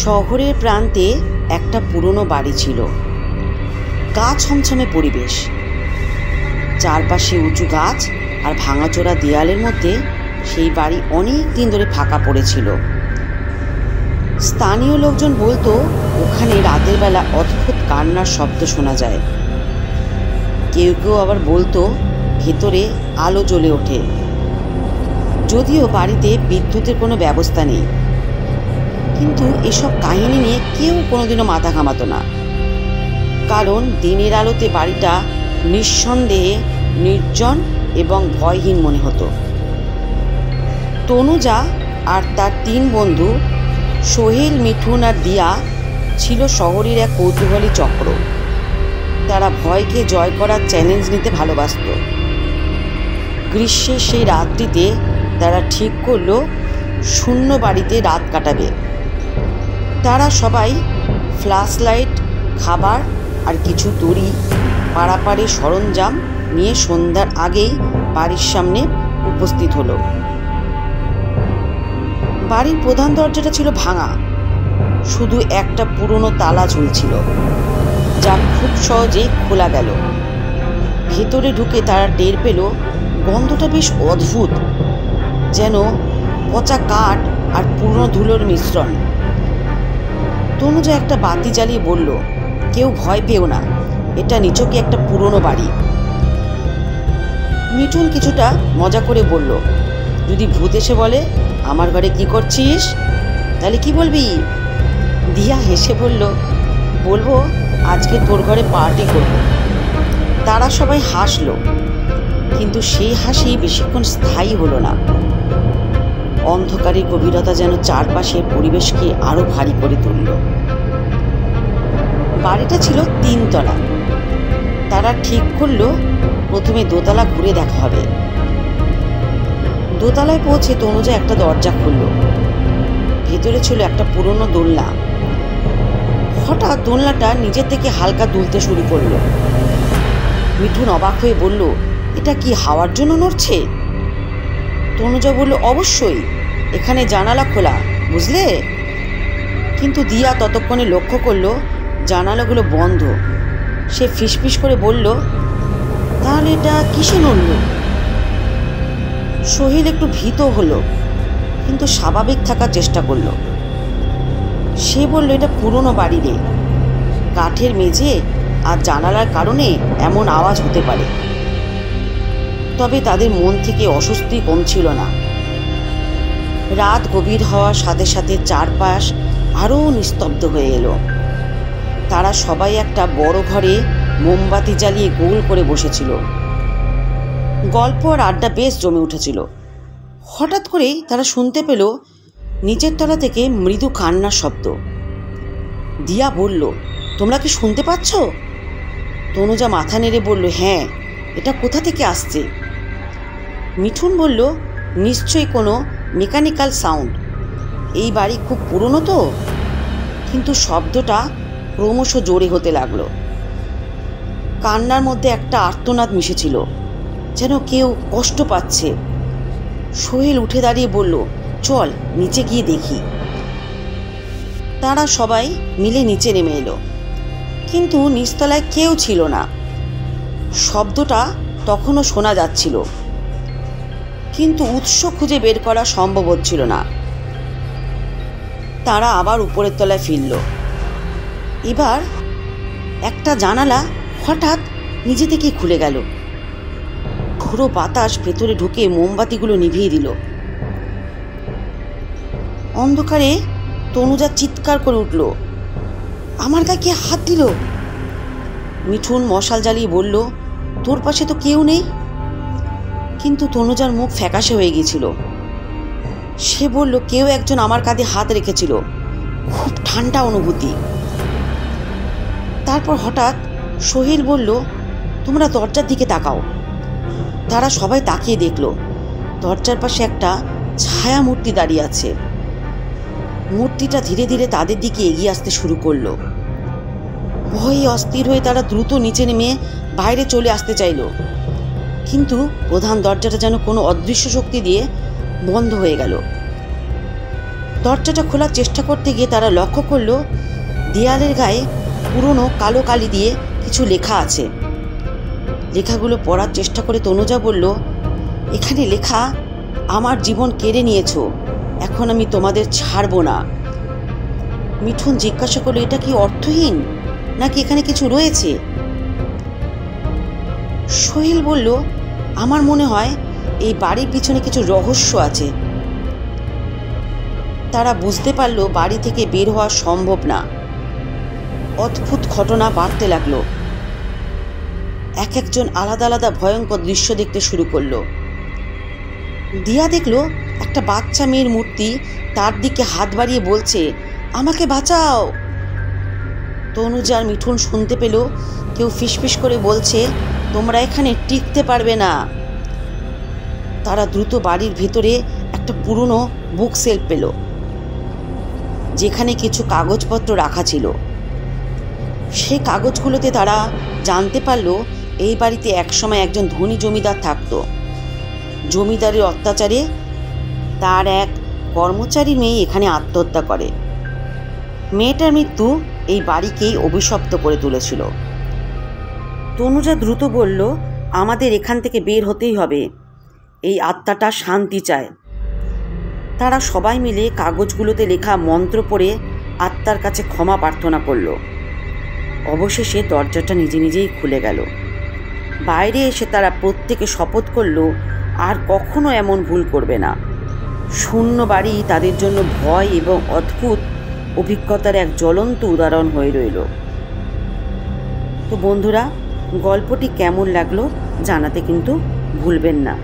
শহরের প্রান্তে একটা পুরনো বাড়ি ছিল। গা ছমছমে পরিবেশ, চারপাশে উঁচু গাছ আর ভাঙাচোরা দেয়ালের মধ্যে সেই বাড়ি অনেক দিন ধরে ফাঁকা পড়েছিল। স্থানীয় লোকজন বলতো ওখানে রাতের বেলা অদ্ভুত কান্নার শব্দ শোনা যায়। কেউ কেউ আবার বলতো ভেতরে আলো জ্বলে ওঠে। যদিও বাড়িতে বিদ্যুতের কোনো ব্যবস্থা নেই, কিন্তু এসব কাহিনী নিয়ে কেউ কোনোদিনও মাথা ঘামাতো না, কারণ দিনের আলোতে বাড়িটা নিঃসন্দেহে নির্জন এবং ভয়হীন মনে হতো। তনুজা আর তার 3 বন্ধু সোহেল, মিঠুন আর দিয়া ছিল শহরের এক কৌতূহলী চক্র। তারা ভয়কে জয় করার চ্যালেঞ্জ নিতে ভালোবাসত। গ্রীষ্মের সেই রাত্রিতে তারা ঠিক করলো শূন্য বাড়িতে রাত কাটাবে। তারা সবাই ফ্ল্যাশ লাইট, খাবার আর কিছু দড়ি, পাড়াপাড়ি সরঞ্জাম নিয়ে সন্ধ্যার আগেই বাড়ির সামনে উপস্থিত হলো। বাড়ির প্রধান দরজাটা ছিল ভাঙা, শুধু একটা পুরনো তালা ঝুলছিল, যা খুব সহজেই খোলা গেল। ভেতরে ঢুকে তারা টের পেল গন্ধটা বেশ অদ্ভুত, যেন পচা কাঠ আর পুরনো ধুলোর মিশ্রণ। তনুজা একটা বাতি জ্বালিয়ে বলল, কেউ ভয় পেও না, এটা নিছকই একটা পুরনো বাড়ি। মিঠুন কিছুটা মজা করে বলল, যদি ভূত এসে বলে আমার ঘরে কি করছিস, তাহলে কি বলবি? দিয়া হেসে বলল, বলবো আজকে তোর ঘরে পার্টি করব। তারা সবাই হাসলো, কিন্তু সেই হাসি বেশিক্ষণ স্থায়ী হলো না। অন্ধকারের গভীরতা যেন চারপাশের পরিবেশকে আরো ভারী করে তুলল। বাড়িটা ছিল 3 তলা। তারা ঠিক করলো প্রথমে দোতলা ঘুরে দেখা হবে। দোতলায় পৌঁছে তনুজা একটা দরজা খুলল। ভেতরে ছিল একটা পুরনো দোলনা। হঠাৎ দোলনাটা নিজের থেকে হালকা দুলতে শুরু করলো। মিঠুন অবাক হয়ে বলল, এটা কি হাওয়ার জন্য নড়ছে? তনুজা বলল, অবশ্যই, এখানে জানালা খোলা, বুঝলে? কিন্তু দিয়া ততক্ষণে লক্ষ্য করলো জানালাগুলো বন্ধ। সে ফিসফিস করে বলল, তাহলে এটা কিসে নড়ল? সোহেল একটু ভীত হলো, কিন্তু স্বাভাবিক থাকার চেষ্টা করলো। সে বলল, এটা পুরনো বাড়ি রে, কাঠের মেঝে আর জানালার কারণে এমন আওয়াজ হতে পারে। তবে তাদের মন থেকে অস্বস্তি কমছিল না। রাত গভীর হওয়ার সাথে সাথে চারপাশ আরও নিস্তব্ধ হয়ে এলো। তারা সবাই একটা বড় ঘরে মোমবাতি জ্বালিয়ে গোল করে বসেছিল। গল্প আর আড্ডা বেশ জমে উঠেছিল। হঠাৎ করেই তারা শুনতে পেল নিচের তলা থেকে মৃদু কান্নার শব্দ। দিয়া বলল, তোমরা কি শুনতে পাচ্ছ? তনুজা মাথা নেড়ে বলল, হ্যাঁ, এটা কোথা থেকে আসছে? মিঠুন বলল, নিশ্চয়ই কোনো মেকানিক্যাল সাউন্ড। এই বাড়ি খুব পুরনো তো। কিন্তু শব্দটা ক্রমশ জোরে হতে লাগলো। কান্নার মধ্যে একটা আর্তনাদ মিশেছিল, যেন কেউ কষ্ট পাচ্ছে। সোহেল উঠে দাঁড়িয়ে বলল, চল নিচে গিয়ে দেখি। তারা সবাই মিলে নিচে নেমে এলো, কিন্তু নিচতলায় কেউ ছিল না। শব্দটা তখনও শোনা যাচ্ছিল, কিন্তু উৎস খুঁজে বের করা সম্ভব হচ্ছিল না। তারা আবার উপরের তলায় ফিরল। এবার একটা জানালা হঠাৎ নিজে থেকেই খুলে গেল। পুরো বাতাস ভেতরে ঢুকে মোমবাতিগুলো নিভিয়ে দিল। অন্ধকারে তনুজা চিৎকার করে উঠল, আমার গায়ে কে হাত দিল? মিঠুন মশাল জ্বালিয়ে বলল, তোর পাশে তো কেউ নেই। কিন্তু তনুজার মুখ ফ্যাকাশে হয়ে গিয়েছিল। সে বলল, কেউ একজন আমার কাঁধে হাত রেখেছিল, খুব ঠান্ডা অনুভূতি। তারপর হঠাৎ সোহেল বলল, তোমরা দরজার দিকে তাকাও। তারা সবাই তাকিয়ে দেখল দরজার পাশে একটা ছায়া মূর্তি দাঁড়িয়ে আছে। মূর্তিটা ধীরে ধীরে তাদের দিকে এগিয়ে আসতে শুরু করলো। ভয়ে অস্থির হয়ে তারা দ্রুত নিচে নেমে বাইরে চলে আসতে চাইল, কিন্তু প্রধান দরজাটা যেন কোনো অদৃশ্য শক্তি দিয়ে বন্ধ হয়ে গেল। দরজাটা খোলার চেষ্টা করতে গিয়ে তারা লক্ষ্য করলো দেয়ালের গায়ে পুরনো কালো কালি দিয়ে কিছু লেখা আছে। লেখাগুলো পড়ার চেষ্টা করে তনুজা বলল, এখানে লেখা, আমার জীবন কেড়ে নিয়েছো, এখন আমি তোমাদের ছাড়বো না। মিঠুন জিজ্ঞাসা করলো, এটা কি অর্থহীন নাকি এখানে কিছু রয়েছে? সোহেল বলল, আমার মনে হয় এই বাড়ির পিছনে কিছু রহস্য আছে। তারা বুঝতে পারল বাড়ি থেকে বের হওয়া সম্ভব না। অদ্ভুত ঘটনা বাড়তে লাগলো। এক একজন আলাদা আলাদা ভয়ঙ্কর দৃশ্য দেখতে শুরু করলো। দিয়া দেখলো একটা বাচ্চা মেয়ের মূর্তি তার দিকে হাত বাড়িয়ে বলছে, আমাকে বাঁচাও। তনুজা আর মিঠুন শুনতে পেল কেউ ফিসফিস করে বলছে, তোমরা এখানে টিকতে পারবে না। তারা দ্রুত বাড়ির ভেতরে একটা পুরনো বুক সেলফ পেল, যেখানে কিছু কাগজপত্র রাখা ছিল। সেই কাগজগুলোতে তারা জানতে পারল এই বাড়িতে একসময় একজন ধনী জমিদার থাকত। জমিদারের অত্যাচারে তার এক কর্মচারী মেয়ে এখানে আত্মহত্যা করে। মেয়েটার মৃত্যু এই বাড়িকেই অভিশপ্ত করে তুলেছিল। তনুজা দ্রুত বলল, আমাদের এখান থেকে বের হতেই হবে, এই আত্মাটা শান্তি চায়। তারা সবাই মিলে কাগজগুলোতে লেখা মন্ত্র পড়ে আত্মার কাছে ক্ষমা প্রার্থনা করল। অবশেষে দরজাটা নিজে নিজেই খুলে গেল। বাইরে এসে তারা প্রত্যেকে শপথ করল আর কখনো এমন ভুল করবে না। শূন্য বাড়ি তাদের জন্য ভয় এবং অদ্ভুত অভিজ্ঞতার এক জ্বলন্ত উদাহরণ হয়ে রইল। তো বন্ধুরা, গল্পটি কেমন লাগলো জানাতে কিন্তু ভুলবেন না।